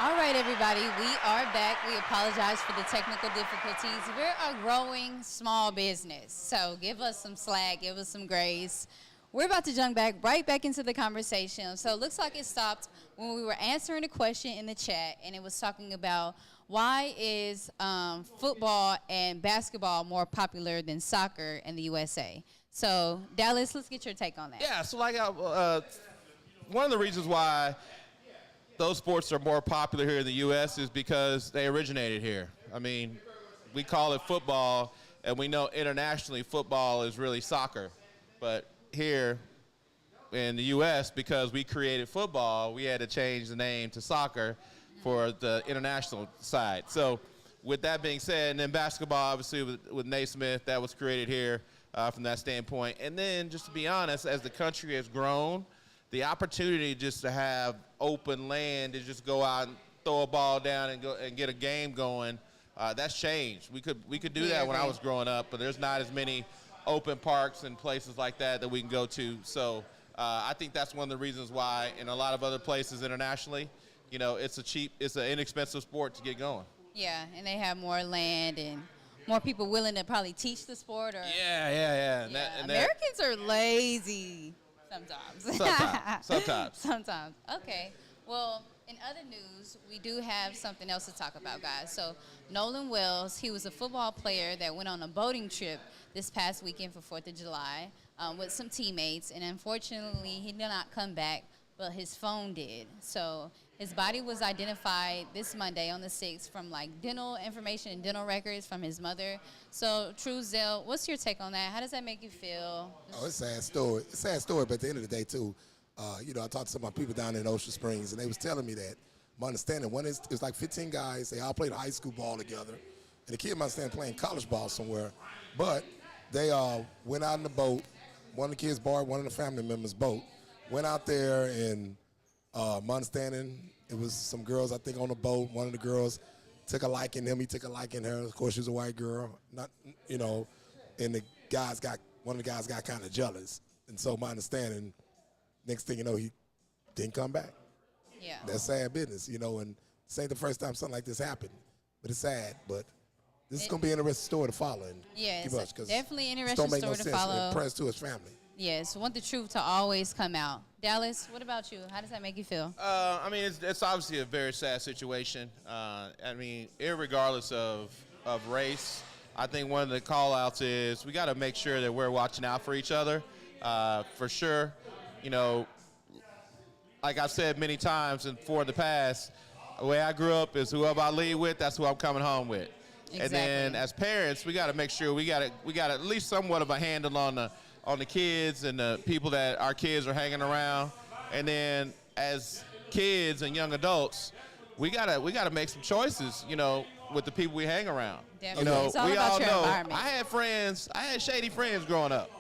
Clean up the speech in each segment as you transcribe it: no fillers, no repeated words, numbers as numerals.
All right, everybody, we are back. We apologize for the technical difficulties. We're a growing small business, so give us some slack, give us some grace. We're about to jump right back into the conversation. So it looks like it stopped when we were answering a question in the chat, and it was talking about why is football and basketball more popular than soccer in the USA? So, Dallas, let's get your take on that. Yeah, so one of the reasons why those sports are more popular here in the U.S. is because they originated here. I mean, we call it football, and we know internationally football is really soccer. But here in the U.S., because we created football, we had to change the name to soccer for the international side. So with that being said, and then basketball, obviously, with Naismith, that was created here from that standpoint. And then, just to be honest, as the country has grown, the opportunity just to have open land to just go out and throw a ball down and go and get a game going, that's changed. We could do that when I was growing up, but there's not as many open parks and places like that we can go to. So I think that's one of the reasons why in a lot of other places internationally, you know, it's an inexpensive sport to get going. Yeah, and they have more land and more people willing to probably teach the sport. Or Yeah. Americans are lazy. Sometimes. Okay. Well, in other news, we do have something else to talk about, guys. So, Nolan Wells, he was a football player that went on a boating trip this past weekend for 4th of July with some teammates. And unfortunately, he did not come back, but his phone did. So, his body was identified this Monday on the 6th from, dental information and dental records from his mother. So, Truesdale, what's your take on that? How does that make you feel? Oh, it's a sad story. It's a sad story, but at the end of the day, too, I talked to some of my people down in Ocean Springs, and they was telling me that, my understanding, it was like 15 guys. They all played high school ball together. And the kid, my understanding, playing college ball somewhere. But they went out in the boat. One of the kids borrowed one of the family members' boat. Went out there, and my understanding, it was some girls, I think, on the boat. One of the girls took a liking to him. He took a liking to her. Of course, she was a white girl. And one of the guys got kind of jealous. And so my understanding, next thing you know, he didn't come back. Yeah. That's sad business, and this ain't the first time something like this happened. But it's sad. But this is going to be an interesting story to follow. And it's definitely an interesting interesting story to follow. Press to his family. Yes, want the truth to always come out. Dallas, what about you? How does that make you feel? I mean, it's obviously a very sad situation. Irregardless of race, I think one of the call-outs is we got to make sure that we're watching out for each other. For sure, like I've said many times and for the past, the way I grew up is whoever I lead with, that's who I'm coming home with. Exactly. And then as parents, we got to make sure we got at least somewhat of a handle on the kids and the people that our kids are hanging around. And then as kids and young adults, we gotta make some choices, with the people we hang around. Definitely. It's all we about all your know environment. I had shady friends growing up.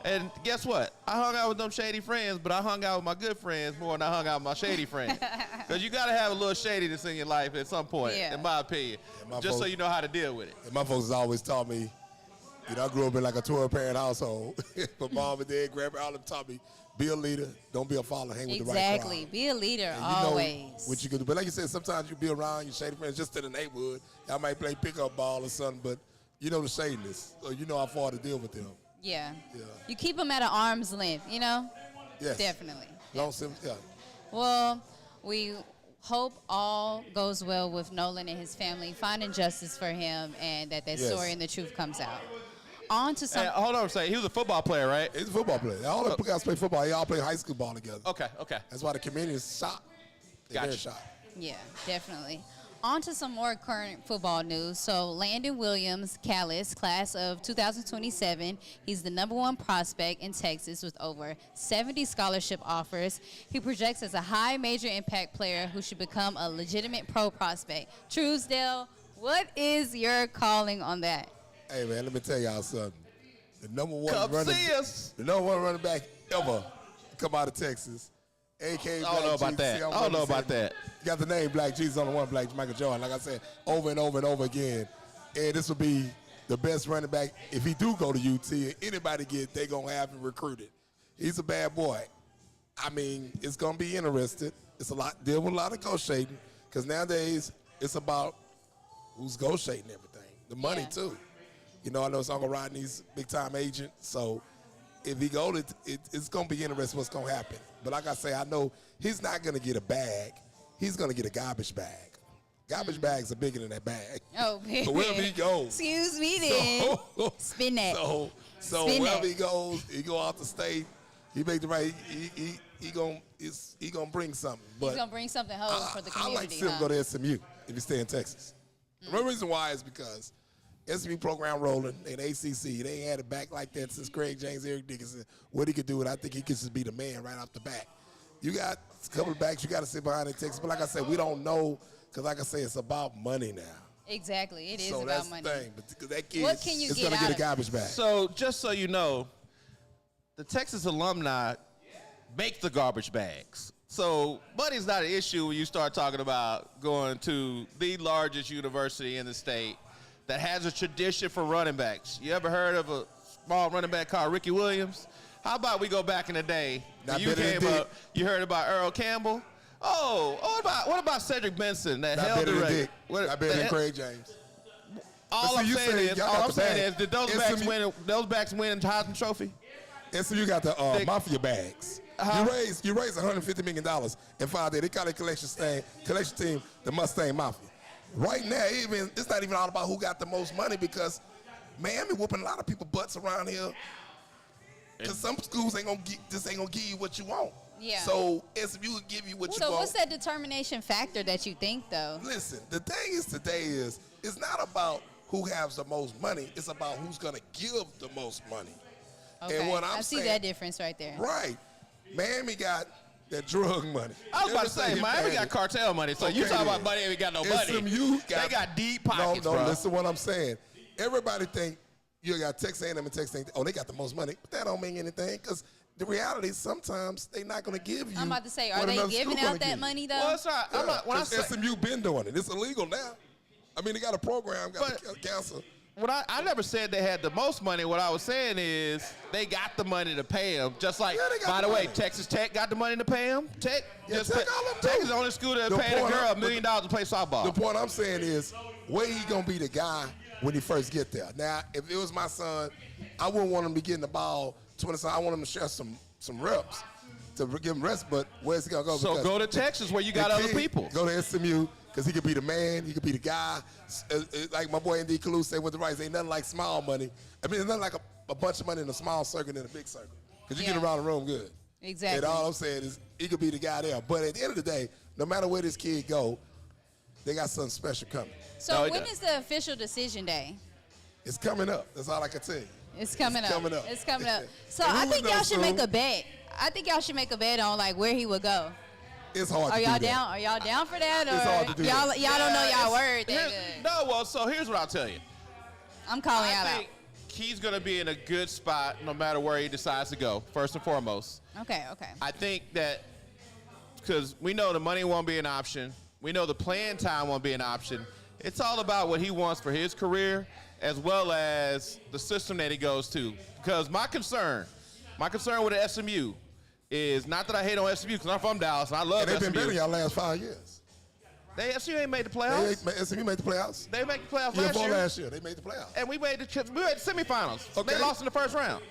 And guess what? I hung out with them shady friends, but I hung out with my good friends more than I hung out with my shady friends. Because you got to have a little shadiness in your life at some point, in my opinion, so you know how to deal with it. And my folks always taught me, I grew up in like a 12-parent household. But mom and dad, grandpa, all of them taught me, be a leader, don't be a follower, hang with the right crowd. Exactly, be a leader and always. What you can do. But like you said, sometimes you be around your shady friends just in the neighborhood. Y'all might play pickup ball or something, but you know the shadiness. So you know how far to deal with them. Yeah. You keep them at an arm's length, Yes. Definitely. Yeah. Well, we hope all goes well with Nolan and his family, finding justice for him, and that story and the truth comes out. On to some. Hey, hold on a second. He was a football player, right? He's a football player. All the guys play football. They all play high school ball together. Okay. That's why the community is shocked. They're shocked. Yeah, definitely. On to some more current football news. So Landon Williams, Callis, class of 2027. He's the #1 prospect in Texas with over 70 scholarship offers. He projects as a high major impact player who should become a legitimate pro prospect. Truesdale, what is your calling on that? Hey, man, let me tell y'all something. The number one running back ever come out of Texas. A.K. I don't know about that. I don't know about that. You got the name Black Jesus on the one, Black Michael Jordan. Like I said, over and over and over again. And this will be the best running back. If he do go to UT, anybody they going to have him recruited. He's a bad boy. I mean, it's going to be interesting. It's dealing with a lot of negotiating. Because nowadays it's about who's negotiating everything, the money Yeah. too. You know, I know it's Uncle Rodney's big time agent, so if he goes, it's gonna be interesting what's gonna happen. But like I say, I know he's not gonna get a bag; he's gonna get a garbage bag. Garbage bags are bigger than that bag. Oh, So wherever he goes, excuse me, then. so, Spin that. So Spin wherever that. he goes, he go out the state. He make the right. He gonna bring something. But He's gonna bring something home for the I community. like to see him huh? go to SMU if he stay in Texas. The reason why is because SMU program rolling in ACC. They ain't had it back like that since Craig James, Eric Dickinson. What he could do, and I think he could just be the man right off the bat. You got a couple of backs you got to sit behind in Texas, but like I said, we don't know because, like I say, it's about money now. Exactly, it is So about that's money. the thing. But that kid What can you is get gonna out get a of it? garbage bag. So just so you know, the Texas alumni make the garbage bags. So money's not an issue when you start talking about going to the largest university in the state that has a tradition for running backs. You ever heard of a small running back called Ricky Williams? How about we go back in the day? Not When you better than came Dick. up, you heard about Earl Campbell? Oh, what about Cedric Benson that Not held better the than record? Dick. Not better than Craig James. All But I'm see, you saying say is, y'all all got I'm the saying bag. is, did those backs win the Heisman Trophy? SMU got the Dick. mafia bags. You raise $150 million in 5 days. They call their collection team the Mustang Mafia. Right now, it's not even all about who got the most money because Miami whooping a lot of people butts around here. Because some schools ain't gonna give you what you want. Yeah. So SMU will give you what you So want. what's that determination factor that you think, though? Listen, the thing is today is it's not about who has the most money. It's about who's gonna give the most money. Okay, And what I'm I see saying- that difference right there. Right. Miami got that drug money. I was about to say, Everything Miami in got cartel money, so you Okay, talking about then. money, ain't got no money. SMU They got deep pockets, no, bro. listen what I'm saying. Everybody think you got Texas A&M and Texas A&M, they got the most money, but that don't mean anything because the reality is sometimes they not going to give you. I'm about to say, are what they another giving school out gonna that give you. money, though? Well, it's not. I'm not when I 'Cause say, SMU been doing it. It's illegal now. I mean, they got a program, got the council. when I never said they had the most money. What I was saying is they got the money to pay them. Just like, Yeah, they got by the the way, money. Texas Tech got the money to pay them. Tech, Yeah, just Tech pay- all of them Tech do. is the only school that The paid a point girl I'm- $1 million to play softball. The point I'm saying is, where he gonna be the guy when he first get there? Now, if it was my son, I wouldn't want him to be getting the ball 20 times. I want him to share some reps to give him rest. But where's he gonna go? So Because go to Texas where you got the other kid people. Go to SMU because he could be the man. He could be the guy. Like my boy N.D. Kalu said with the rights, ain't nothing like small money. I mean, it's nothing like a bunch of money in a small circle than a big circle because you Yeah. get around the room good. Exactly. And all I'm saying is he could be the guy there. But at the end of the day, no matter where this kid go, they got something special coming. So No, it when does. is the official decision day? It's coming up. That's all I can tell you. It's coming up. coming up. It's coming up. So And who I would think know y'all should make soon? a bet. I think y'all should make a bet on like where he would go. It's hard Are to y'all do that. down? Are y'all down for that? Or It's hard to do y'all that. y'all don't know y'all word that Here's- good? No, well, so here's what I'll tell you. I'm calling y'all I out. think he's going to be in a good spot no matter where he decides to go, first and foremost. Okay, okay. I think that because we know the money won't be an option. We know the playing time won't be an option. It's all about what he wants for his career as well as the system that he goes to. Because my concern with the SMU is not that I hate on SMU because I'm from Dallas and I love And they've been better SMU. y'all last 5 years. SMU ain't made the playoffs. SMU made the playoffs. They made the playoffs Year last before year. last year, they made the playoffs. And we made the semifinals. Okay. They lost in the first round.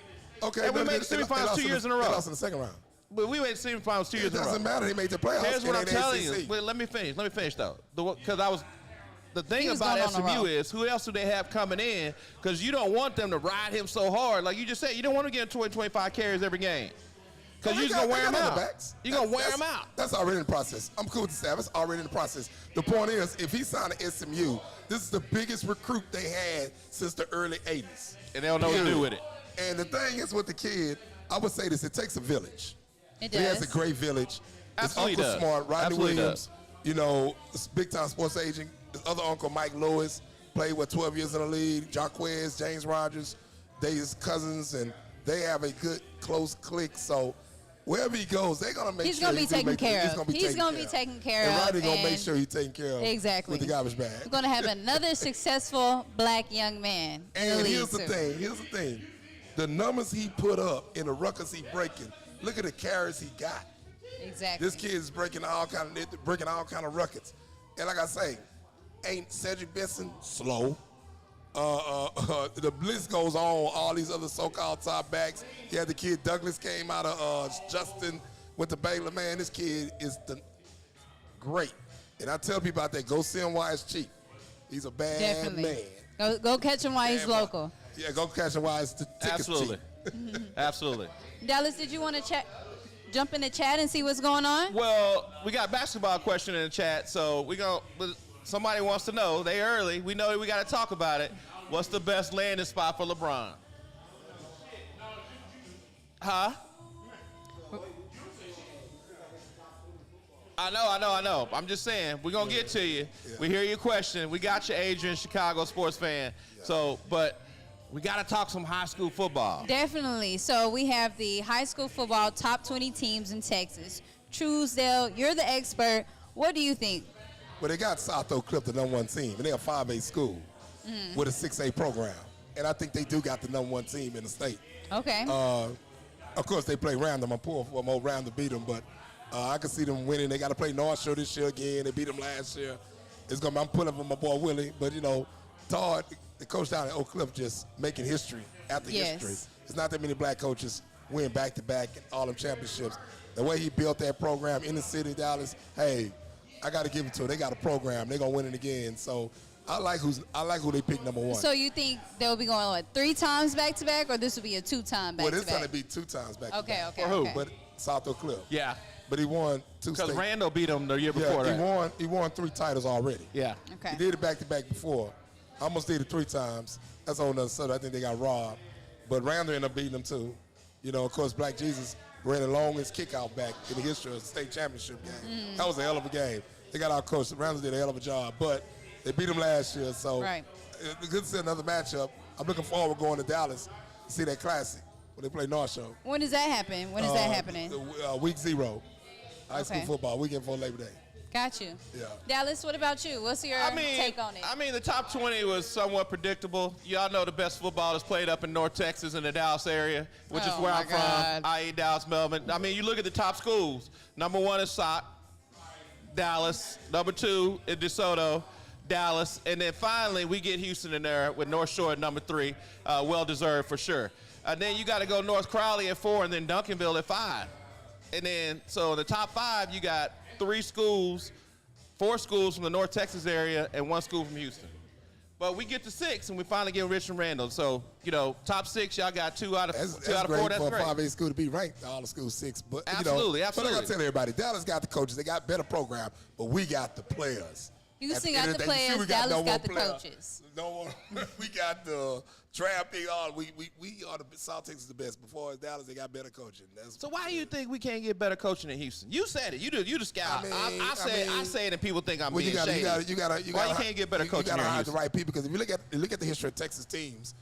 Okay, And we no, made the they semifinals lost 2 years in a They row. lost in the second round. But we made the semifinals 2 years It in a row. doesn't matter. They made the playoffs. Here's what I'm and they telling ACC. you. Wait, let me finish though. Because the thing He was about going on a SMU roll. is who else do they have coming in? Because you don't want them to ride him so hard. Like you just said, you don't want to get 20, 25 carries every game. Because They you're just going to wear got him other out. backs. You're going to wear That's- him out. That's already in the process. I'm cool with the staff. It's already in the process. The point is, if he signed to SMU, this is the biggest recruit they had since the early 80s. And they don't know what to do with it. And the thing is with the kid, I would say this, it takes a village. It He has does. a great village. Absolutely His Uncle does. Smart, Rodney Absolutely Williams, does. you know, this big-time sports agent. His other uncle, Mike Lewis, played, 12 years in the league. Jarquez, James Rogers, they his cousins, and they have a good, close clique. So wherever he goes, they're going to make He's sure gonna be taken care He's of. going to be He's taken gonna care be of. taken care And of, Rodney going to make and- sure he's taken care of Exactly. with the garbage bag. We're gonna have another successful black young man in the And league here's the too. thing. The numbers he put up and the ruckus he breaking, look at the carries he got. Exactly. This kid is breaking all kind of records. And like I say, ain't Cedric Benson slow. The list goes on. All these other so-called top backs. You had the kid Douglas came out of Justin, went to Baylor. Man, this kid is great. And I tell people out there, go see him while it's cheap. He's a bad Definitely. man. Go catch him while he's Bad boy. local. Yeah, go catch him while it's the tickets Absolutely. cheap. Absolutely. Dallas, did you want to jump in the chat and see what's going on? Well, we got a basketball question in the chat, so somebody wants to know. They early. We know we got to talk about it. What's the best landing spot for LeBron? Huh? I know. I'm just saying, we're going to get to you. Yeah. We hear your question. We got you, Adrian, Chicago sports fan. Yeah. So, but we got to talk some high school football. Definitely. So we have the high school football top 20 teams in Texas. Truesdale, you're the expert. What do you think? Well, they got South Oak Cliff, the #1 team, and they're a 5A school with a 6A program. And I think they do got the #1 team in the state. Okay. Of course, they play Random. I'm pulling for more Random to beat them, but I can see them winning. They got to play North Shore this year again. They beat them last year. I'm pulling for my boy Willie, but Todd, the coach down at Oak Cliff, just making history after history. There's not that many black coaches win back-to-back and all them championships. The way he built that program in the city of Dallas, hey, I got to give it to him. They got a program. They're gonna win it again. So I like who they pick #1. So you think they'll be going 3 times back-to-back, or this will be a 2-time back-to-back? Well, this going to be 2 times back-to-back. Okay. For who? Okay. But South Oak Cliff. Yeah. But he won 2 Because state. Randall beat him the year before that. He won 3 titles already. Yeah. Okay. He did it back-to-back before. Almost did it 3 times. That's on the other side. I think they got robbed. But Randall ended up beating them too. Of course, Black Jesus ran the longest kickout back in the history of the state championship game. That was a hell of a game. They got our coach. Randall did a hell of a job. But they beat him last year. So Right. it's good to see another matchup. I'm looking forward to going to Dallas to see that classic when they play North Shore. When does that happen? When is that happening? Week 0. High school Okay. football, weekend before Labor Day. Got you. Yeah. Dallas, what about you? What's your take on it? I mean, the top 20 was somewhat predictable. Y'all know the best football is played up in North Texas in the Dallas area, which is Oh, where my I'm God. from, i.e. Dallas, Melvin. I mean, you look at the top schools. #1 is SOC, Dallas. #2 is DeSoto, Dallas. And then finally, we get Houston in there with North Shore at #3. Well-deserved for sure. And then you got to go North Crowley at 4 and then Duncanville at 5. And then, so in the top 5, you got 4 schools from the North Texas area and 1 school from Houston. But we get to 6 and we finally get Richmond Randall. So, top 6, y'all got 2 out of 4. That's That's great for great. a 5A school to be ranked, all the schools 6. But Absolutely. But I got to tell everybody, Dallas got the coaches. They got better program, but we got the players. Houston At got end the of day, you see players, we got Dallas no got the more player. coaches. No one. We got the draft pick. We are the South Texas the best. Before Dallas, they got better coaching. So why do you think we can't get better coaching in Houston? You said it. You the scout. I say it and people think I'm being shady. Why you can't get better coaching You got to here in hire the Houston? right people because if you look at the history of Texas teams,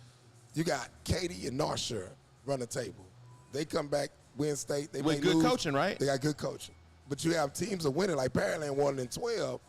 you got Katy and North Shore run the table. They come back, win state. They With may good lose. coaching, right? They got good coaching. But you have teams that winning like Pearland won in 12,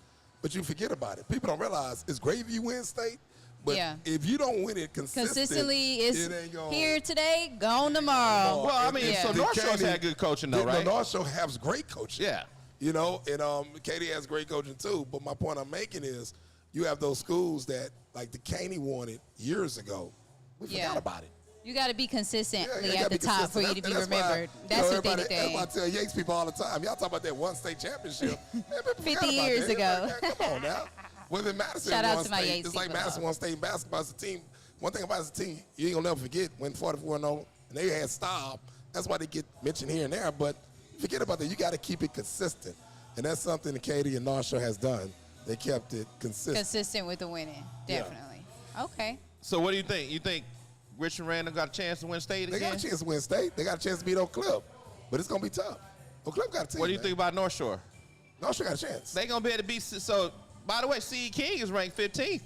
but you forget about it. People don't realize it's great if you win state, but Yeah. if you don't win it Consistently, it's it ain't gonna, here today, gone tomorrow. Well, I mean, so the North Shore's Katy- had good coaching, though, right? North Shore has great coaching. Yeah. And Katy has great coaching too. But my point I'm making is you have those schools that, like the Caney won it years ago. We Yeah. forgot about it. You got to be consistently you at gotta the be top for consistent. you to be That's why, remembered. That's the thing everybody- today. That's why I tell Yates people all the time. Y'all talk about that one state championship. Man, people forgot 50 about years that. ago. Man, come on now. Women Madison Shout out won to my state. Yates It's like people. Madison won state in basketball. It's a team. One thing about it's a team, you ain't gonna never forget when 44-0, and they had style. That's why they get mentioned here and there. But forget about that. You got to keep it consistent, and that's something that Katy and North Shore has done. They kept it consistent. Consistent with the winning, Yeah. definitely. Okay. So what do you think? You think Richmond Randall got a chance to win state They again? got a chance to win state. They got a chance to beat Oak Cliff, but it's gonna be tough. Oak Cliff got a team. What do you man. think about North Shore? North Shore got a chance. They gonna be able to beat. So, by the way, C.E. King is ranked 15th.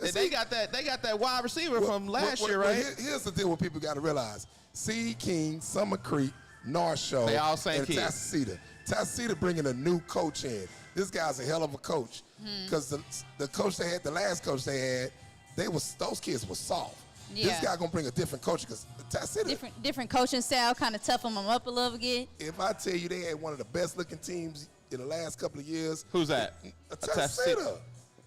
Let's They see. got that wide receiver from last year, well, right? here's the deal: what people got to realize: C. King, Summer Creek, North Shore, They all same and kids. Tassacita. Tassacita bringing a new coach in. This guy's a hell of a coach because the coach they had, the last coach they had, those kids were soft. This Yeah. guy gonna bring a different coach because Different coaching style, kind of toughen them up a little bit. If I tell you they had one of the best looking teams in the last couple of years. Who's that? Tessita.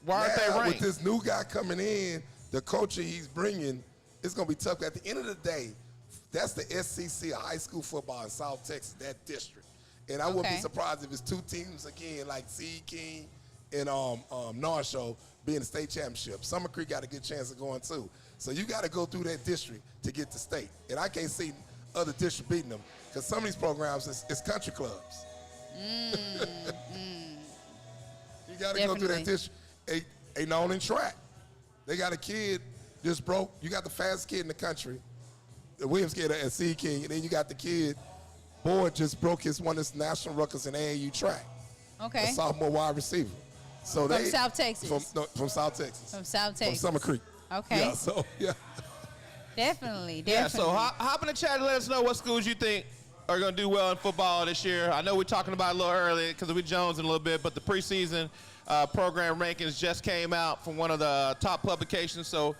Why aren't they Now, ranked? with this new guy coming in, the culture he's bringing, it's going to be tough. At the end of the day, that's the SCC of high school football in South Texas, that district. And I wouldn't be Okay. surprised if it's two teams again, like Seed King and North Shore being the state championship. Summer Creek got a good chance of going too. So you got to go through that district to get to state. And I can't see other districts beating them because some of these programs is country clubs. You got to go through that Definitely. district. A known in track. They got a kid just broke. You got the fastest kid in the country, the Williams kid at Seed King, and then you got the kid, Boyd just broke one of his national records in AAU track. Okay. A sophomore wide receiver. So From South Texas. From South Texas. From South From Texas. Summer Creek. Okay. Yeah, so, yeah. Definitely. Yeah, Definitely. so hop in the chat and let us know what schools you think are going to do well in football this year. I know we're talking about it a little early because we Jones in a little bit, but the preseason program rankings just came out from one of the top publications. So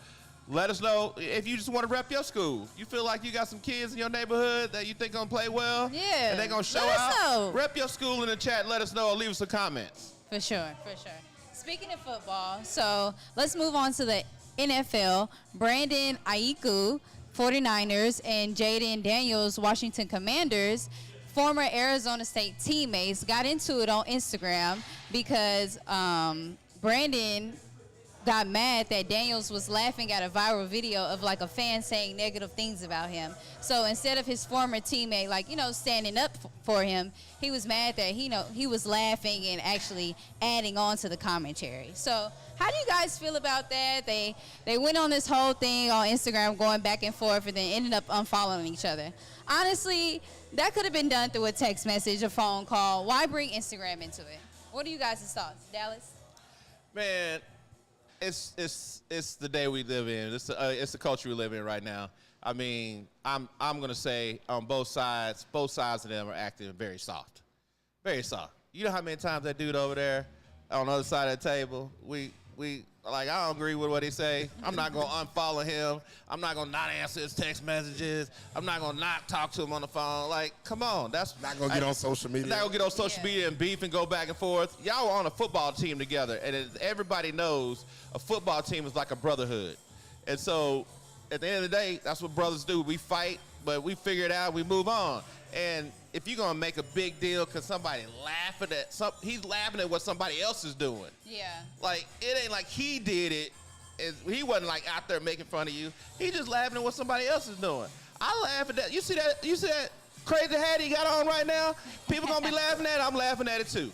let us know if you just want to rep your school. You feel like you got some kids in your neighborhood that you think going to play well. Yeah, And they're going to show let us out. know. Rep your school in the chat. Let us know or leave us some comments. For sure, for sure. Speaking of football, so let's move on to the NFL. Brandon Aiku, 49ers, and Jaden Daniels, Washington Commanders, former Arizona State teammates, got into it on Instagram because Brandon got mad that Daniels was laughing at a viral video of like a fan saying negative things about him. So instead of his former teammate, like, you know, standing up for him, he was mad that he was laughing and actually adding on to the commentary. So how do you guys feel about that? They went on this whole thing on Instagram going back and forth and then ended up unfollowing each other. Honestly, that could have been done through a text message, a phone call. Why bring Instagram into it? What are you guys' thoughts? Dallas? Man, it's the day we live in. It's the culture we live in right now. I mean, I'm gonna say on both sides of them are acting very soft, very soft. You know how many times that dude over there on the other side of the table, we like, I don't agree with what he say. I'm not gonna unfollow him. I'm not gonna not answer his text messages. I'm not gonna not talk to him on the phone. Like, come on, that's Not going to get on social media. not gonna get on social media and beef and go back and forth. Y'all are on a football team together, and as everybody knows, a football team is like a brotherhood. And so, at the end of the day, that's what brothers do. We fight, but we figure it out. We move on. And if you're gonna make a big deal because somebody laughing at he's laughing at what somebody else is doing. Yeah. Like, it ain't like he did it. He wasn't like out there making fun of you. He just laughing at what somebody else is doing. I laugh at that. You see that crazy hat he got on right now? People gonna be laughing at it. I'm laughing at it too.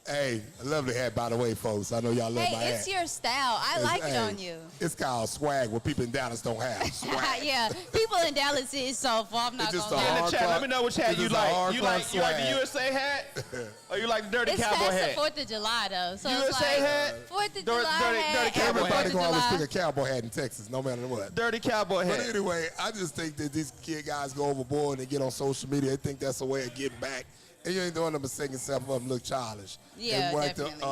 Hey, a lovely hat, by the way, folks. I know y'all love my Hey, hat. it's your style. I like it Hey, on you. It's called swag, what people in Dallas don't have. Swag. Yeah, people in Dallas is soft. I'm not It's just gonna a In lie. the hard chat, clock. let me know which hat It's you just a like. hard You clock like the swag. USA hat, or you like the dirty It's cowboy past hat? the 4th of July though, so USA it's like hat, 4th of dirty- July dirty hat, cowboy every hat. Everybody 4th of gonna always July. pick a cowboy hat in Texas, no matter what. Dirty cowboy But hat. anyway, I just think that these kid guys go overboard and get on social media. They think that's a way of getting back. And you ain't doing them but setting yourself up and look childish. Yeah, and like definitely.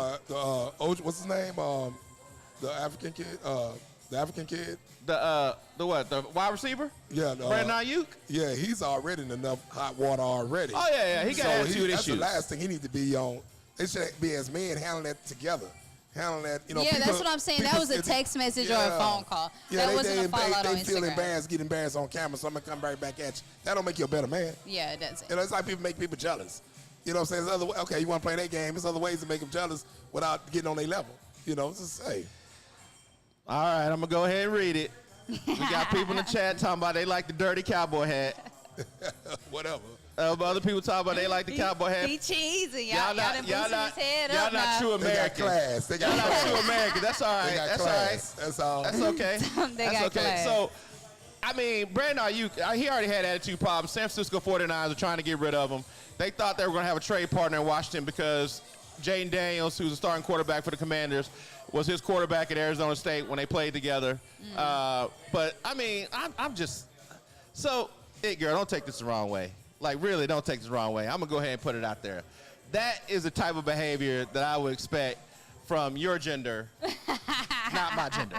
what's his name? The African kid? The African kid? The what? The wide receiver? Yeah. Brandon Ayuk? Yeah, he's already in enough hot water already. Oh yeah, he got attitude that's issues. the last thing he need to be on. They should be as men handling that together. Handling that, Yeah, that's what I'm saying. That was a text message or a phone call. Yeah, That wasn't a follow-up on they feel Instagram. embarrassed, get embarrassed on camera, so I'm gonna come right back at you. That don't make you a better man. Yeah, it doesn't. You know, it's like people make people jealous. You know what I'm saying? There's okay, you want to play that game. There's other ways to make them jealous without getting on their level. You know, just hey. All right, I'm gonna go ahead and read it. We got people in the chat talking about they like the dirty cowboy hat. Whatever. Other people talking about they like the cowboy hat. He cheesy. Y'all Y'all not, done y'all boosted not, his head y'all up not now. true They got Americans. class. They got Y'all not class. true Americans. That's all right. They got That's class. all right. That's all. That's okay. They That's got okay. class. So, I mean, Brandon Ayuk, he already had attitude problems. San Francisco 49ers are trying to get rid of him. They thought they were going to have a trade partner in Washington because Jaden Daniels, who's a starting quarterback for the Commanders, was his quarterback at Arizona State when they played together. But, I mean, I'm just – so, girl, don't take this the wrong way. Like, really, don't take this the wrong way. I'm going to go ahead and put it out there. That is the type of behavior that I would expect from your gender, not my gender.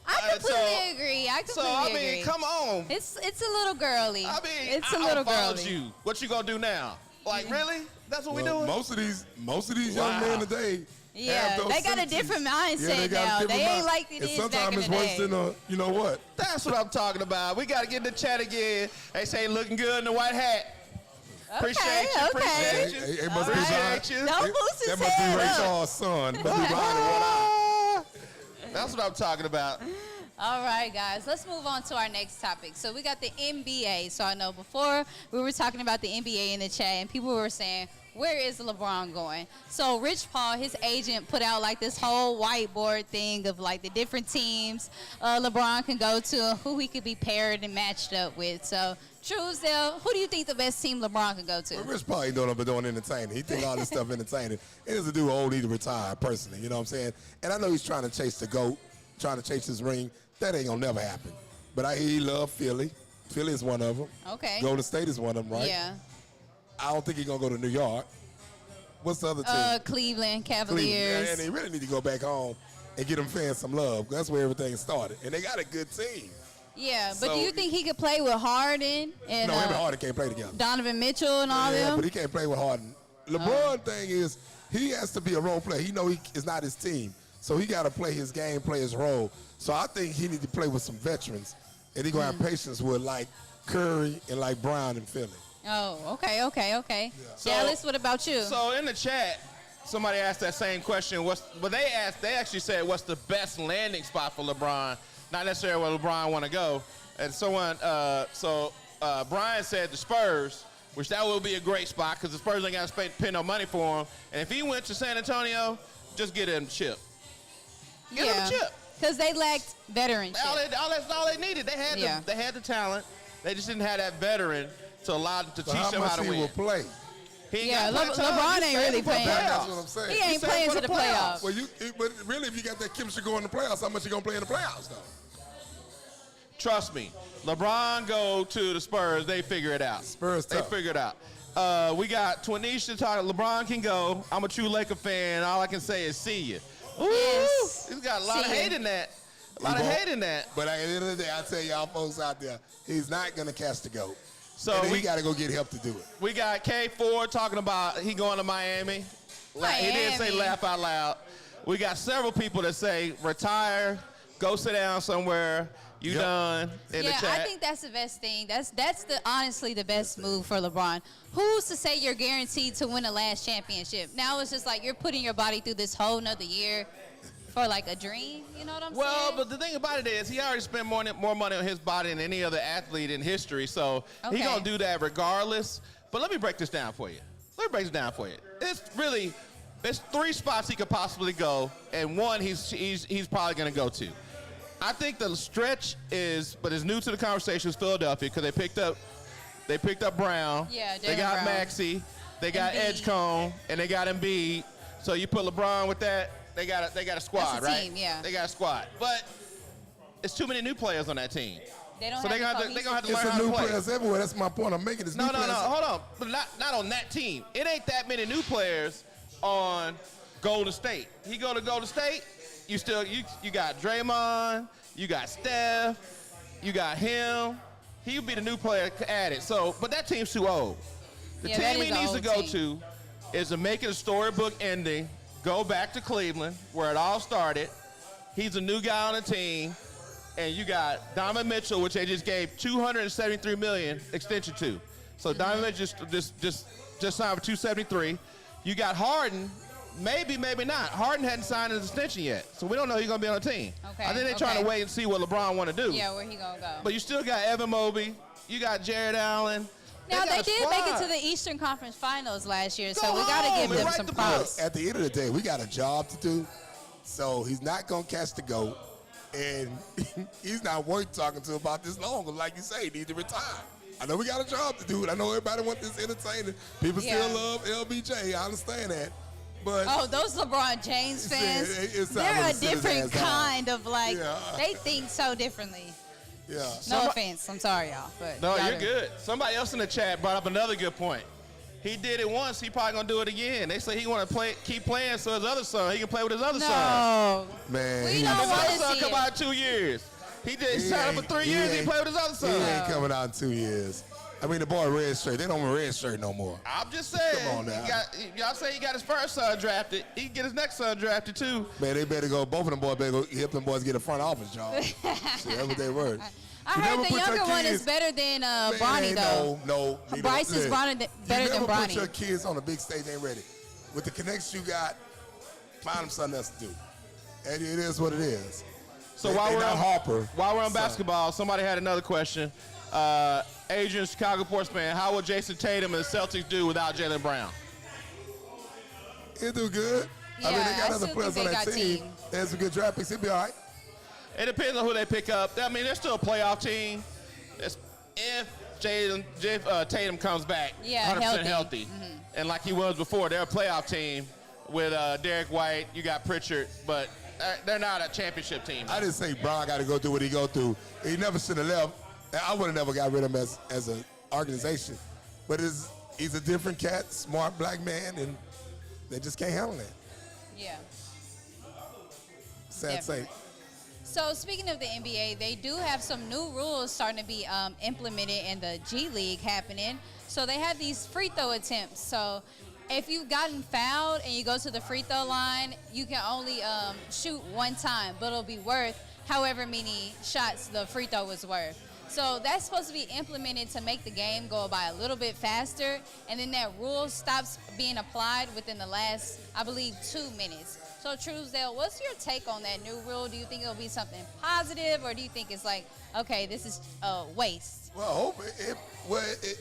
I completely agree. I completely So, I mean, agree. come on. It's a little girly. I mean, it's a I little unfollowed girly. you. What you gonna do now? Like, really? That's what we Well, doing? most of these young Wow. men today. Yeah, have those they got a symptoms. different Yeah, mindset they got a now. different They ain't mind. like it And is back sometimes in it's the worse day. than you know what? That's what I'm talking about. We got to get in the chat again. They say looking good in the white hat. Appreciate you. okay. Appreciate you. It must be Appreciate Zion. you. Don't boost his That must be head Ray up. Charles' son. Must be blind in one eye. That's what I'm talking about. All right, guys, let's move on to our next topic. So we got the NBA. So I know before we were talking about the NBA in the chat, and people were saying, where is LeBron going? So Rich Paul, his agent, put out like this whole whiteboard thing of like the different teams LeBron can go to, who he could be paired and matched up with. So Truesdale, who do you think the best team LeBron can go to? Well, Rich Paul ain't doing nothing but doing entertaining. He think all this stuff entertaining. It is a dude old, need to retire personally. You know what I'm saying? And I know he's trying to chase the GOAT, trying to chase his ring. That ain't gonna never happen. But I hear he love Philly. Philly is one of them. Okay. Golden State is one of them, right? Yeah. I don't think he's gonna go to New York. What's the other team? Cleveland Cleveland. Cavaliers. And they really need to go back home and get them fans some love. That's where everything started. And they got a good team. Yeah, but So- do you think he could play with Harden and No, him and Harden can't play together. Donovan Mitchell and all Yeah, them? but he can't play with Harden. LeBron thing is he has to be a role player. He know it's not his team, so he got to play his game, play his role. So I think he need to play with some veterans, and he gonna have patience with like Curry and like Brown in Philly. Oh, okay. So- Dallas, what about you? So in the chat, somebody asked that same question. They actually said, what's the best landing spot for LeBron? Not necessarily where LeBron want to go. And Brian said the Spurs, which that would be a great spot because the Spurs ain't got to pay no money for him. And if he went to San Antonio, just get him a chip. Get him a chip. Because they lacked veteranship. That's all they needed. They had the talent. They just didn't have that veteran to allow them to So teach how them much how to he win. will play? He ain't Yeah, got plateau. LeBron He's ain't really saving for the playing. That's playoffs. what I'm saying. He He's ain't saving playing for to the the playoffs. playoffs. Well, but really, if you got that chemistry going in the playoffs, how much you gonna play in the playoffs though? Trust me, LeBron go to the Spurs, they figure it out. Spurs They tough. figure it out. We got Twanisha talking. LeBron can go. I'm a true Laker fan. All I can say is see you. Ooh, Yes. he's got a lot of See ya. hate in that. A lot of hate in that. But at the end of the day, I tell y'all folks out there, he's not gonna catch the GOAT. So And then we he got to go get help to do it. We got K Ford talking about he going to Miami. He didn't say Miami. laugh out loud. We got several people that say retire, go sit down somewhere. You Yep. done in the Yeah, chat. I think that's the best thing. That's honestly the best move for LeBron. Who's to say you're guaranteed to win a last championship? Now it's just like you're putting your body through this whole nother year for like a dream. You know what I'm Well, saying? but the thing about it is he already spent more money on his body than any other athlete in history, so Okay. he's going to do that regardless. But let me break this down for you. There's 3 spots he could possibly go, and one he's probably going to go to. I think the stretch is new to the conversation, is Philadelphia because they picked up Brown. Yeah, they Jaylen got Brown. Maxey, they got Embiid. Edgecombe, and they got Embiid. So you put LeBron with that, they got a squad, That's a right? team, yeah. They got a squad, but it's too many new players on that team. they don't So have they're gonna the have to It's learn a how to new play. players everywhere. That's my point. I'm making this No, new players. hold on, but not on that team. It ain't that many new players on Golden State. He go to Golden State, you got Draymond, you got Steph, you got him. He would be the new player added. So, but that team's too old. The Yeah, that team is he an needs to old go team. to is to make it a storybook ending, go back to Cleveland where it all started. He's a new guy on the team, and you got Donovan Mitchell, which they just gave $273 million extension to. So Donovan Mitchell just signed for $273. You got Harden, maybe not. Harden hadn't signed his extension yet, so we don't know he's gonna be on the team. Okay, I think they're trying to okay. wait and see what LeBron want to do. Yeah, where he gonna go? But you still got Evan Mobley, you got Jared Allen. Now got they a did make it squad. to the Eastern Conference Finals last year, so Go we gotta home give and them write some the props. At the end of the day, we got a job to do. So he's not going to catch the GOAT. And he's not worth talking to about this long. Like you say, he needs to retire. I know we got a job to do. And I know everybody wants this entertaining. People Yeah. still love LBJ. I understand that. But Oh, those LeBron James fans, it's they're a time to sit his different ass down. kind of like, Yeah. they think so differently. yeah. No offense, I'm sorry, y'all. But No, y'all you're do. good. Somebody else in the chat brought up another good point. He did it once. He probably gonna do it again. They say he want to keep playing, so his other son, he can play with his other son. No. Man, We he, don't His want other to son see come it. out in 2 years. He He signed up for ain't- 3 he years. He ain't- played with his other he son. ain't coming out in 2 years. I mean, the boy red shirt. They don't wear red shirt no more. I'm just saying. Come on now. Y'all say he got his first son drafted. He can get his next son drafted too. Man, they better go. Both of them boys better go help them boys get a front office job. See, that's what they were. I You heard never the put your younger one is kids- better than Man, Bronny, though. No. Bryce is better than You never Bronny. put your kids on a big stage, they ain't ready. With the connections you got, find them something else to do. And it is what it is. So while we're on So- basketball, somebody had another question. Adrian, Chicago Sports fan, how will Jason Tatum and the Celtics do without Jaylen Brown? He'll do good. I mean, Yeah, they got I other still players think on they that got team. team. They have some good draft picks. He'll be all right. It depends on who they pick up. I mean, they're still a playoff team. If Tatum comes back 100% healthy. And like he was before, they're a playoff team with Derek White. You got Pritchard, but they're not a championship team. I didn't say Brown got to go through what he go through. He never should have left. I would have never got rid of him as an organization. But he's a different cat, smart black man, and they just can't handle that. Yeah. Sad to say. So speaking of the NBA, they do have some new rules starting to be implemented in the G League happening. So they have these free throw attempts. So if you've gotten fouled and you go to the free throw line, you can only shoot one time, but it'll be worth however many shots the free throw was worth. So that's supposed to be implemented to make the game go by a little bit faster, and then that rule stops being applied within the last, I believe, 2 minutes. So Truesdale, what's your take on that new rule? Do you think it'll be something positive, or do you think it's like, okay, this is a waste? Well, I hope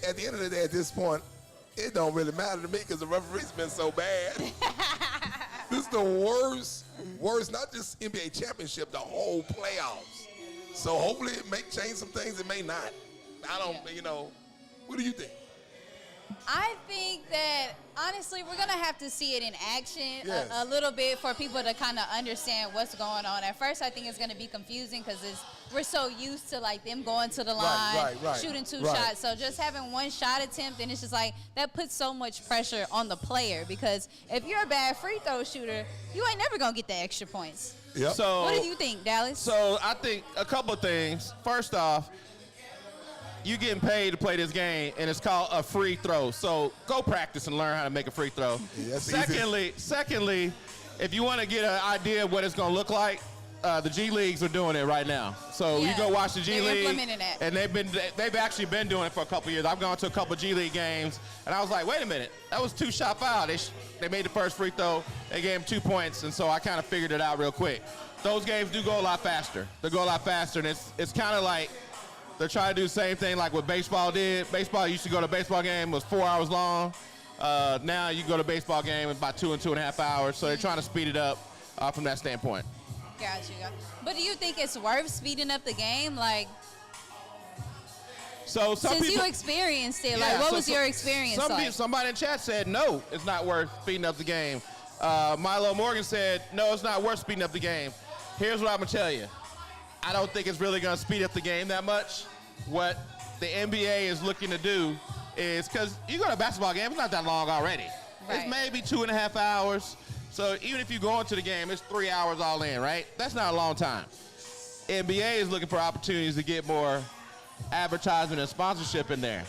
at the end of the day, at this point, it don't really matter to me because the referee's been so bad. This is the worst, not just NBA championship, the whole playoffs. So hopefully it may change some things, it may not. I don't, what do you think? I think that, honestly, we're going to have to see it in action Yes. a little bit for people to kind of understand what's going on. At first, I think it's going to be confusing because we're so used to, like, them going to the line, right, shooting two right. shots. So just having one shot attempt, and it's just like, that puts so much pressure on the player because if you're a bad free throw shooter, you ain't never going to get the extra points. Yep. So, What do you think, Dallas? So I think a couple of things. First off, you getting paid to play this game, and it's called a free throw. So go practice and learn how to make a free throw. Yeah, that's easy. Secondly, if you want to get an idea of what it's going to look like, the G Leagues are doing it right now. So you Yeah, go watch the G they're League, implementing that. and they've actually been doing it for a couple years. I've gone to a couple G League games, and I was like, wait a minute, that was 2-shot foul. They made the first free throw, they gave him 2 points, and so I kind of figured it out real quick. Those games do go a lot faster. They go a lot faster, and it's kind of like they're trying to do the same thing like what baseball did. Baseball used to go to a baseball game, was 4 hours long. Now you go to a baseball game in about 2 and 2.5 hours, so they're trying to speed it up from that standpoint. Gotcha. But do you think it's worth speeding up the game? Like, So some since people, you experienced it, Yeah, like, what so was your experience like? Somebody in chat said, no, it's not worth speeding up the game. Milo Morgan said, no, it's not worth speeding up the game. Here's what I'm going to tell you. I don't think it's really going to speed up the game that much. What the NBA is looking to do is, because you go to a basketball game, it's not that long already. Right. It's maybe 2.5 hours. So even if you go into the game, it's 3 hours all in, right? That's not a long time. NBA is looking for opportunities to get more advertisement and sponsorship in there.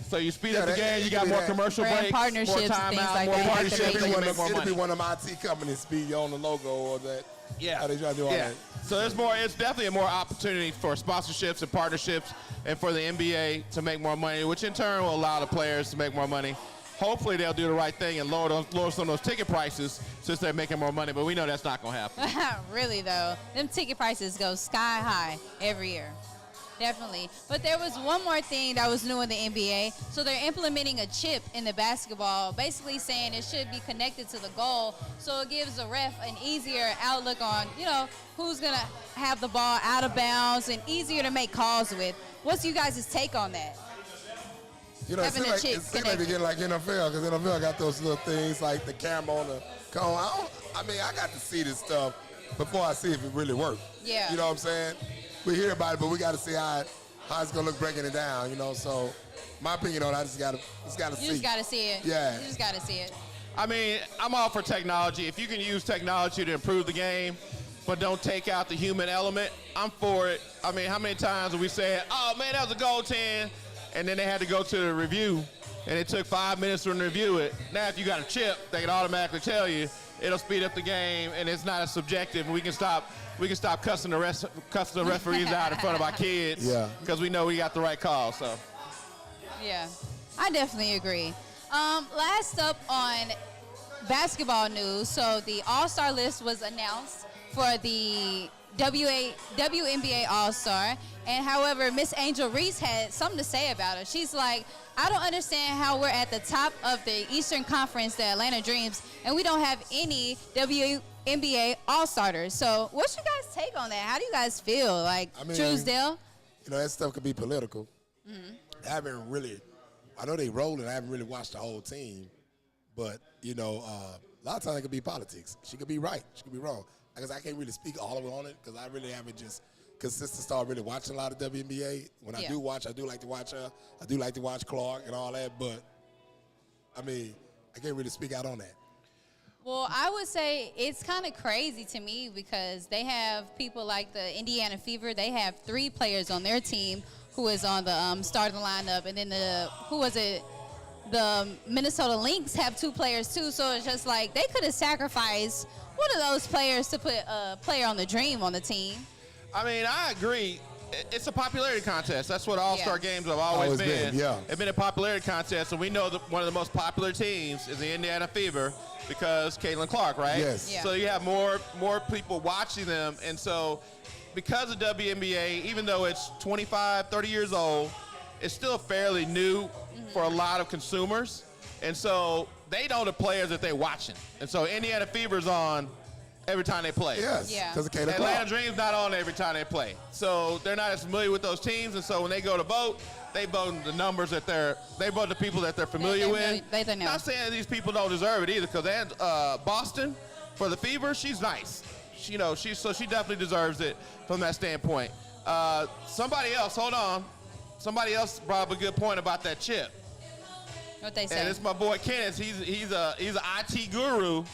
So you speed up the game, you got more commercial Brand breaks, more partnerships and timeout, things like more that. partnerships, Activation. and you make more It'll be money. one of my IT companies speed you on the logo or that. Yeah. How they try to do all Yeah. that. So there's more. It's definitely a more opportunity for sponsorships and partnerships, and for the NBA to make more money, which in turn will allow the players to make more money. Hopefully they'll do the right thing and lower some of those ticket prices since they're making more money. But we know that's not going to happen. Really, though, them ticket prices go sky high every year. Definitely. But there was one more thing that was new in the NBA. So they're implementing a chip in the basketball, basically saying it should be connected to the goal. So it gives the ref an easier outlook on, who's going to have the ball out of bounds and easier to make calls with. What's you guys' take on that? It Having a chip seems like connected. they're getting like NFL, because NFL got those little things like the camera on the cone. I got to see this stuff before I see if it really works. Yeah. You know what I'm saying? We hear about it, but we got to see how it's going to look breaking it down, So my opinion on it, I just got to see. You just got to see it. Yeah. You just got to see it. I mean, I'm all for technology. If you can use technology to improve the game, but don't take out the human element, I'm for it. I mean, how many times have we said, oh, man, that was a goaltend. and then they had to go to the review, and it took 5 minutes to review it. Now, if you got a chip, they can automatically tell you. It'll speed up the game, and it's not as subjective. We can stop cussing the referees out in front of our kids. Yeah. Because we know we got the right call. So. Yeah, I definitely agree. Last up on basketball news, so the All-Star list was announced for the WNBA All-Star, and however, Miss Angel Reese had something to say about it. She's like, I don't understand how we're at the top of the Eastern Conference, the Atlanta Dreams, and we don't have any WNBA All-Starters. So what's your guys' take on that? How do you guys feel? Like, Truesdale? You know, that stuff could be political. I know they rolling. I haven't really watched the whole team. But, you know, a lot of times it could be politics. She could be right. She could be wrong. Because I can't really speak all of it on it because I really haven't just consistent start really watching a lot of WNBA. When I do watch, I do like to watch her. I do like to watch Clark and all that. But, I mean, I can't really speak out on that. Well, I would say it's kind of crazy to me because they have people like the Indiana Fever. They have 3 players on their team who is on the starting lineup. And then the Minnesota Lynx have 2 players too. So it's just like they could have sacrificed one of those players to put a player on the Dream on the team. I mean, I agree. It's a popularity contest. That's what All-Star games have always been. It's been a popularity contest, and we know that one of the most popular teams is the Indiana Fever because Caitlin Clark, right? Yes. Yeah. So you have more people watching them, and so because of WNBA, even though it's 25, 30 years old, it's still fairly new for a lot of consumers, and so they know the players that they're watching. And so Indiana Fever's on every time they play. Yes, Yeah. because of Caitlin Atlanta Clark. Dream's not on every time they play. So they're not as familiar with those teams, and so when they go to vote, they vote the numbers that they vote the people that they're familiar with. They know. Not saying that these people don't deserve it either, because Boston, for the Fever, she's nice. She definitely deserves it from that standpoint. Somebody else brought up a good point about that chip. What they say? And it's my boy Kenneth. He's an IT guru.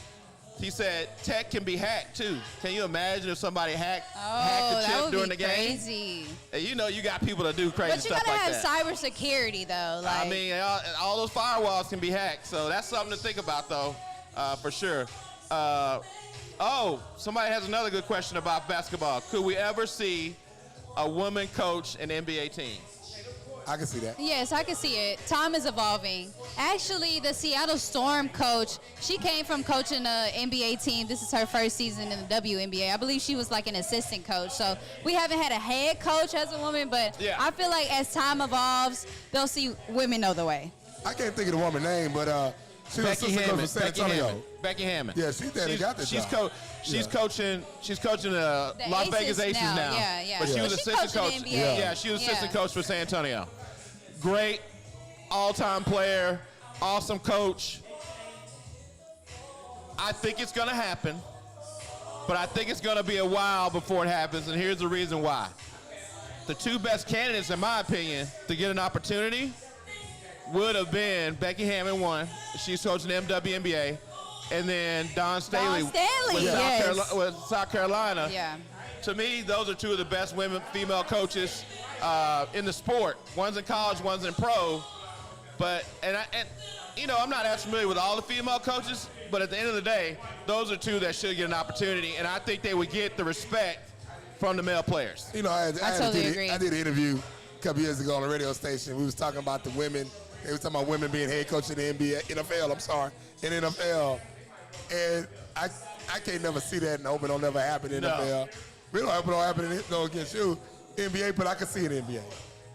He said tech can be hacked too. Can you imagine if somebody hacked the chip during the game? Crazy. And you know you got people that do crazy But you stuff gotta like have that. cybersecurity though. Like, I mean, all those firewalls can be hacked, so that's something to think about though, for sure. Somebody has another good question about basketball. Could we ever see a woman coach an NBA team? I can see that. yes, I can see it. Time is evolving. Actually, the Seattle Storm coach, she came from coaching an NBA team. This is her first season in the WNBA. I believe she was like an assistant coach. So we haven't had a head coach as a woman, but Yeah. I feel like as time evolves, they'll see women know the way. I can't think of the woman's name, but she was Becky assistant coach for Hammond. San Antonio. Becky Hammond. Yeah, she's there. They got this job. She's Yeah. coaching the Las Vegas Aces now. Yeah. But she was She assistant coached coach. in the NBA. Yeah, she was assistant Yeah. coach for San Antonio. Great, all-time player, awesome coach. I think it's gonna happen, but I think it's gonna be a while before it happens, and here's the reason why. The 2 best candidates, in my opinion, to get an opportunity would have been Becky Hammond, one. She's coaching the WNBA. And then Dawn Staley, Dawn Staley, with, yes. with South Carolina. Yeah. To me, those are 2 of the best female coaches in the sport. One's in college, one's in pro. I'm not as familiar with all the female coaches, but at the end of the day, those are 2 that should get an opportunity, and I think they would get the respect from the male players. You know, I totally agree. I did an interview a couple years ago on the radio station. We was talking about the women. They was talking about women being head coach in the NFL, in NFL. And I can't never see that and hope it don't never happen in No. NFL. We don't hope it don't happen against you, NBA, but I can see it in NBA.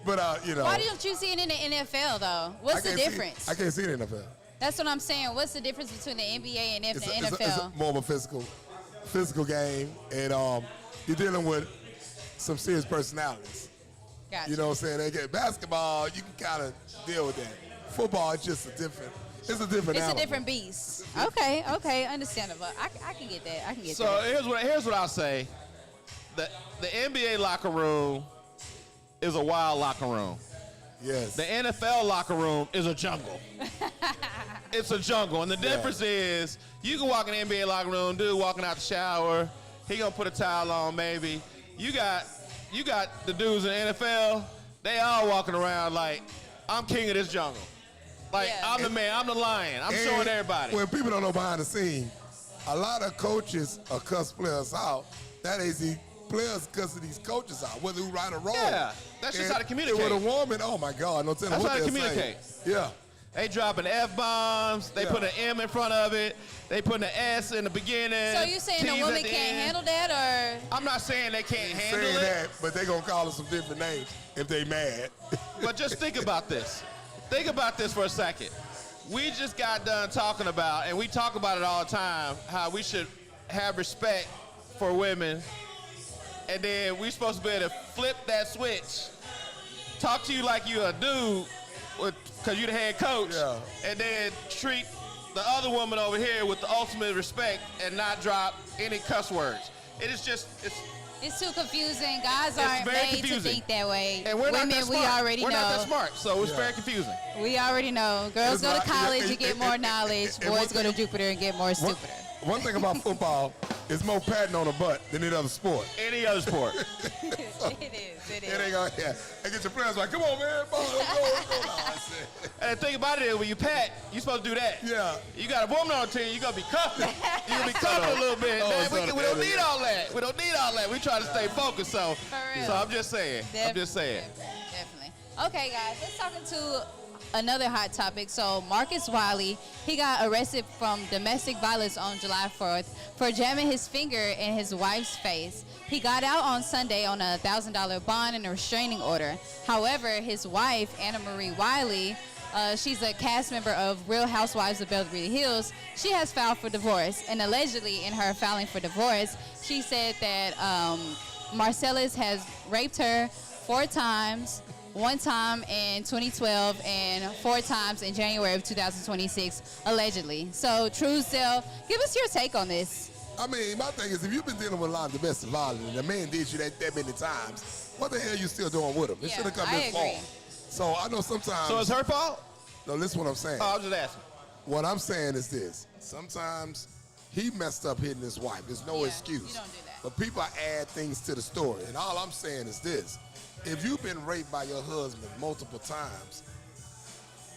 But, Why don't you see it in the NFL though? What's the difference? I can't see it in the NFL. That's what I'm saying. What's the difference between the NBA and the It's NFL? more of a physical game, and you're dealing with some serious personalities. Gotcha. You know what I'm saying? They get basketball, you can kind of deal with that. Football is just a different animal. a different beast. Okay, understandable. I can get that. So that. here's what I'll say. The NBA locker room is a wild locker room. Yes. The NFL locker room is a jungle. It's a jungle. And the difference is you can walk in the NBA locker room, dude walking out the shower, he gonna put a towel on maybe. You got the dudes in the NFL, they all walking around like I'm king of this jungle. Like, Yeah. I'm the man, I'm the lion. I'm And showing everybody. When people don't know behind the scene, a lot of coaches are cuss players out. That is the players cussing these coaches out, whether who right or wrong. Yeah, that's just And how to communicate. With a woman, oh my God, no telling That's what how to they'll communicate. say. Yeah. They dropping F-bombs. They Yeah. put an M in front of it. They put an S in the beginning. So you saying the T's woman at the can't end. handle that, or I'm not saying they can't handle Saying it, that, but they gonna call us some different names if they mad. but just think about this. Think about this for a second. We just got done talking about, and we talk about it all the time, how we should have respect for women, and then we supposed to be able to flip that switch, talk to you like you a dude, because you the head coach, Yeah. and then treat the other woman over here with the ultimate respect and not drop any cuss words. It is just, it's too confusing. Guys aren't very made confusing. to think that way. and we're Women, not that we smart. already we're know. not that smart, so it's Yeah. very confusing. We already know. Girls It's go to like- college yeah, and get and- more and- knowledge. and Boys one go to thing- Jupiter and get more stupider. One thing about football is more patting on the butt than any other sport. Any other sport. It is. It ain't gonna, yeah. And get your friends like, come on, man, ball, let's go. No, I said, And the thing about it is, when you pat, you're supposed to do that. yeah. You got a woman on the team, you're going to be cuffing. You're going to be cuffing a little bit. Oh, Man, it's we not don't bad, need yeah. all that. We don't need all that. We try to stay focused. So, real. so I'm just saying. I'm just saying. Definitely. Okay, guys, let's talk into another hot topic. So Marcus Wiley, he got arrested from domestic violence on July 4th for jamming his finger in his wife's face. He got out on Sunday on a $1,000 bond and a restraining order. However, his wife, Anna Marie Wiley, she's a cast member of Real Housewives of Beverly Hills. She has filed for divorce, and allegedly in her filing for divorce, she said that Marcellus has raped her 4 times, 1 time in 2012 and 4 times in January of 2026, allegedly. So, Truesdale, give us your take on this. I mean, my thing is, if you've been dealing with a lot of domestic violence and the man did you that many times, what the hell you still doing with him? It Yeah, should have come I this agree. fall. So I know sometimes. So it's her fault? No, listen what I'm saying. Oh, I was just asking. What I'm saying is this. Sometimes he messed up hitting his wife. There's no Yeah, excuse. you don't do that. But people add things to the story. And all I'm saying is this. If you've been raped by your husband multiple times,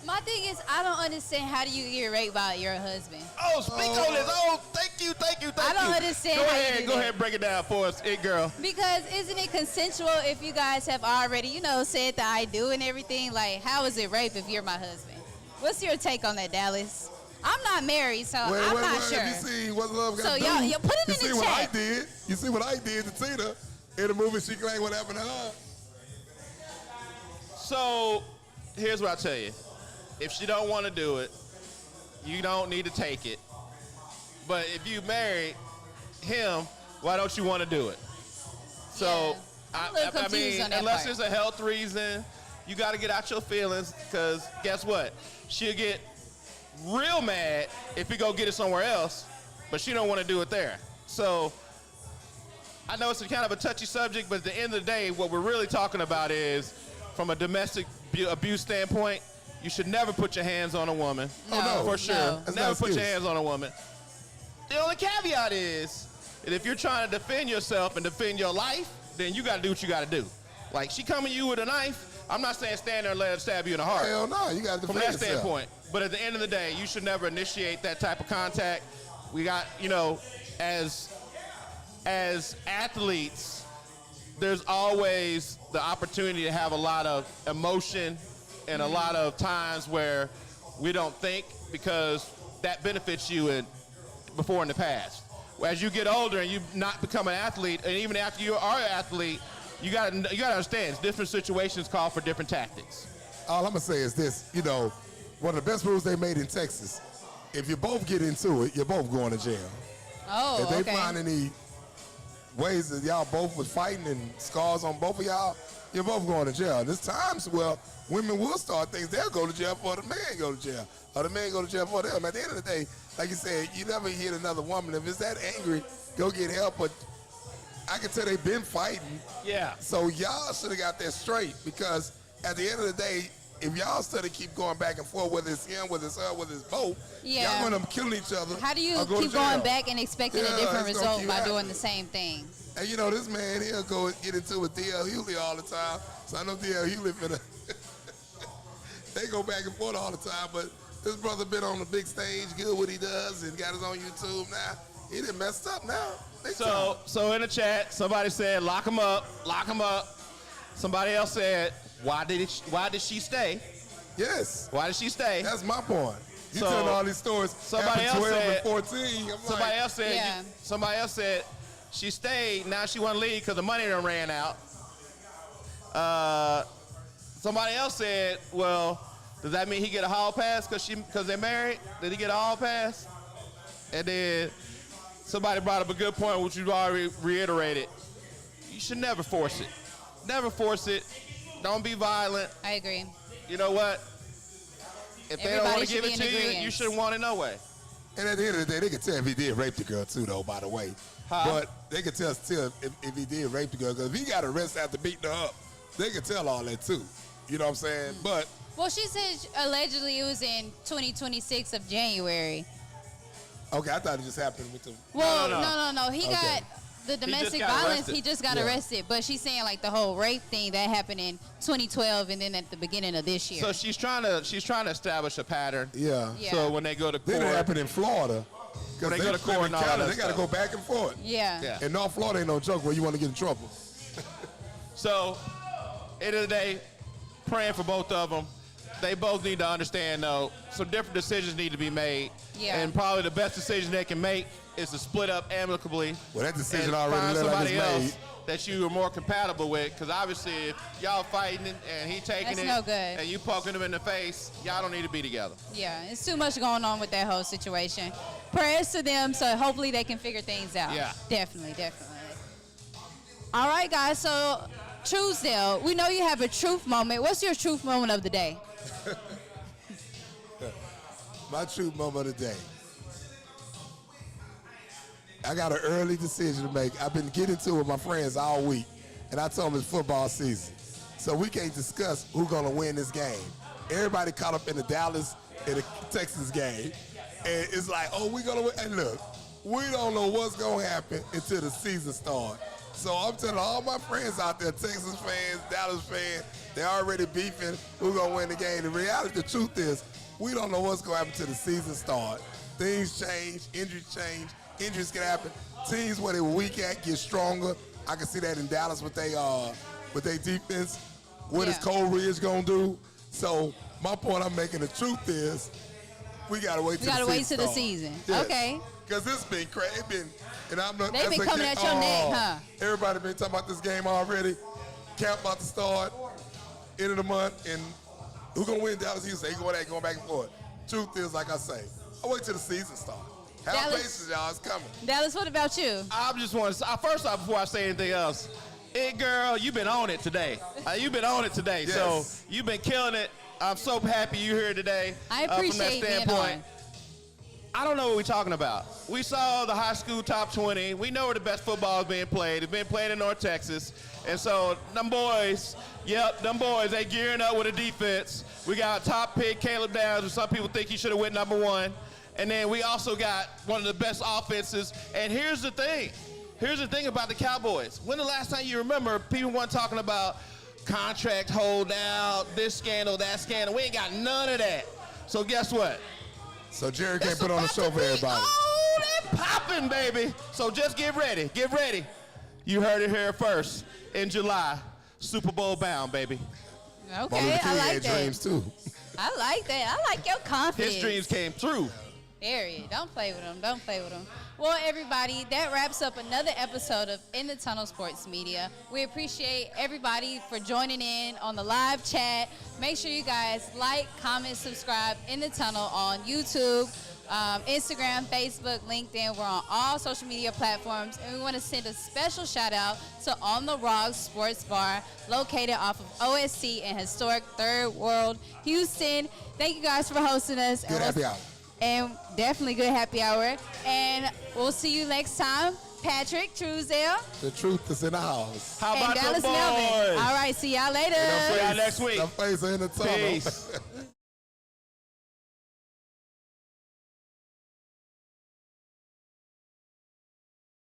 My thing is, I don't understand how do you get raped by your husband? Oh, speak on this. Oh, thank you. I don't understand Go how you ahead. do Go that. ahead and break it down for us, it girl. Because isn't it consensual if you guys have already, said the I do and everything? Like, how is it rape if you're my husband? What's your take on that, Dallas? I'm not married, so I'm not sure. Have you seen What Love Got So to Do? y'all put it you in the see what I chat. did? You see what I did to Tina in the movie she claimed what happened to her? So, here's what I tell you. If she don't want to do it, you don't need to take it. But if you married him, why don't you want to do it? So, Yeah. I'm a little confused on that unless part. it's a health reason, you got to get out your feelings because guess what? She'll get real mad if you go get it somewhere else, but she don't want to do it there. So, I know it's a kind of a touchy subject, but at the end of the day, what we're really talking about is from a domestic abuse standpoint, you should never put your hands on a woman. No, Oh, no. For sure. no. That's Never not put your excuse. hands on a woman. The only caveat is that if you're trying to defend yourself and defend your life, then you got to do what you got to do. Like, she coming at you with a knife, I'm not saying stand there and let her stab you in the heart. Hell no, you got to From defend that yourself. standpoint. But at the end of the day, you should never initiate that type of contact. We got, as athletes, there's always the opportunity to have a lot of emotion and a lot of times where we don't think because that benefits you before in the past. As you get older and you not become an athlete, and even after you are an athlete, you gotta understand different situations call for different tactics. All I'm gonna say is this, one of the best rules they made in Texas, if you both get into it, you're both going to jail. Oh, If they okay. find any ways that y'all both was fighting and scars on both of y'all, you're both going to jail. There's times where women will start things, they'll go to jail before the man go to jail, or the man go to jail for them. At the end of the day, like you said, you never hit another woman. If it's that angry, go get help. But I can tell they've been fighting. Yeah. So y'all should have got that straight because at the end of the day, if y'all still keep going back and forth, whether it's him, whether it's her, whether it's both, Yeah. y'all going to kill each other. How do you or go to keep going jail. back and expecting Yeah, a different it's gonna result keep by doing happening. the same thing? And this man, he'll go get into with D.L. Hewley all the time. So I know D.L. Hewley finna they go back and forth all the time. But this brother been on the big stage, good what he does, and got his own YouTube now. He done messed up now. So in the chat, somebody said, lock him up, lock him up. Somebody else said, why did she stay? Yes. Why did she stay? That's my point. You So, telling all these stories. somebody after else 12 said- and 14. I'm Somebody like, else said. Yeah. Somebody else said she stayed. Now she want to leave because the money done ran out. Somebody else said, well, does that mean he get a hall pass because they're married? Did he get a hall pass? And then somebody brought up a good point, which you've already reiterated. You should never force it. Never force it. Don't be violent. I agree. You know what? If they don't want Everybody to give should it be to in you, you agreement. shouldn't want it no way. and at the end of the day, they could tell if he did rape the girl too, though, by the way. Huh? But they could tell still if he did rape the girl, because if he got arrested after beating her up, they could tell all that too. You know what I'm saying? But Well, she said allegedly it was in 2026 of January. okay, I thought it just happened with the. Well, No. no. He Okay. got the domestic got violence. arrested. He just got Yeah. arrested. But she's saying like the whole rape thing that happened in 2012 and then at the beginning of this year. So she's trying to establish a pattern. Yeah. Yeah. So when they go to Then it court, happened in Florida. Because When they go to court and all that they got to stuff. go back and forth. yeah. Yeah. And North Florida ain't no joke where you want to get in trouble. so end of the day, praying for both of them. They both need to understand though, some different decisions need to be made. Yeah. And probably the best decision they can make is to split up amicably. Well, that decision and already find looked like somebody it's else made. that you are more compatible with. Because obviously, if y'all fighting and he taking That's it, no good. and you poking him in the face, y'all don't need to be together. Yeah, it's too much going on with that whole situation. Prayers to them, so hopefully they can figure things out. Yeah. Definitely. All right, guys, so Truesdale, we know you have a truth moment. What's your truth moment of the day? My truth moment of the day. I got an early decision to make. I've been getting to it with my friends all week, and I told them it's football season. So we can't discuss who's going to win this game. Everybody caught up in the Dallas and the Texas game, and it's like, oh, we're going to win. And look, we don't know what's going to happen until the season starts. So I'm telling all my friends out there, Texas fans, Dallas fans, they're already beefing who's going to win the game. The reality, the truth is, we don't know what's going to happen until the season starts. Things change, injuries can happen. Teams where they were weak at get stronger. I can see that in Dallas with their defense. What is Yeah. Cole Ridge gonna do? So my point I'm making, the truth is, we gotta wait till gotta the wait season till the starts. season. Yes. Okay. Because it's been crazy. And I'm not. They that's been like coming that- at your neck, huh? Everybody been talking about this game already. Camp about to start. End of the month, and who gonna win Dallas? You say going back and forth. Truth is, like I say, I wait till the season starts. Have Dallas- patience, y'all. It's coming. Dallas, what about you? I just want to first off, before I say anything else, girl, you've been on it today. You've been on it today. Yes. So you've been killing it. I'm so happy you're here today. I from that appreciate being standpoint. on. I don't know what we're talking about. We saw the high school top 20. We know where the best football is being played. It's been played in North Texas. And so them boys, they gearing up with a defense. We got top pick Caleb Downs, who some people think he should have went number 1. And then we also got one of the best offenses. And here's the thing. Here's the thing about the Cowboys. When the last time you remember people weren't talking about contract holdout, this scandal, that scandal? We ain't got none of that. So guess what? So Jerry can't It's put on a about show to for be everybody. on and popping, baby. So just get ready. Get ready. You heard it here first. In July, Super Bowl bound, baby. Martin Okay, Luther I King like had that. dreams too. I like that. I like your confidence. His dreams came true. Period. Don't play with them. Don't play with them. Well, everybody, that wraps up another episode of In the Tunnel Sports Media. We appreciate everybody for joining in on the live chat. Make sure you guys like, comment, subscribe In the Tunnel on YouTube, Instagram, Facebook, LinkedIn. We're on all social media platforms. And we want to send a special shout out to On the Rocks Sports Bar, located off of OST in historic Third World, Houston. Thank you guys for hosting us. Good happy hour. And definitely good happy hour. And we'll see you next time. Patrick, Truesdale, The truth is in the house. How and about Dallas the boys? Melvin. All right, see y'all later. See y'all next week. The face in the tunnel. Peace.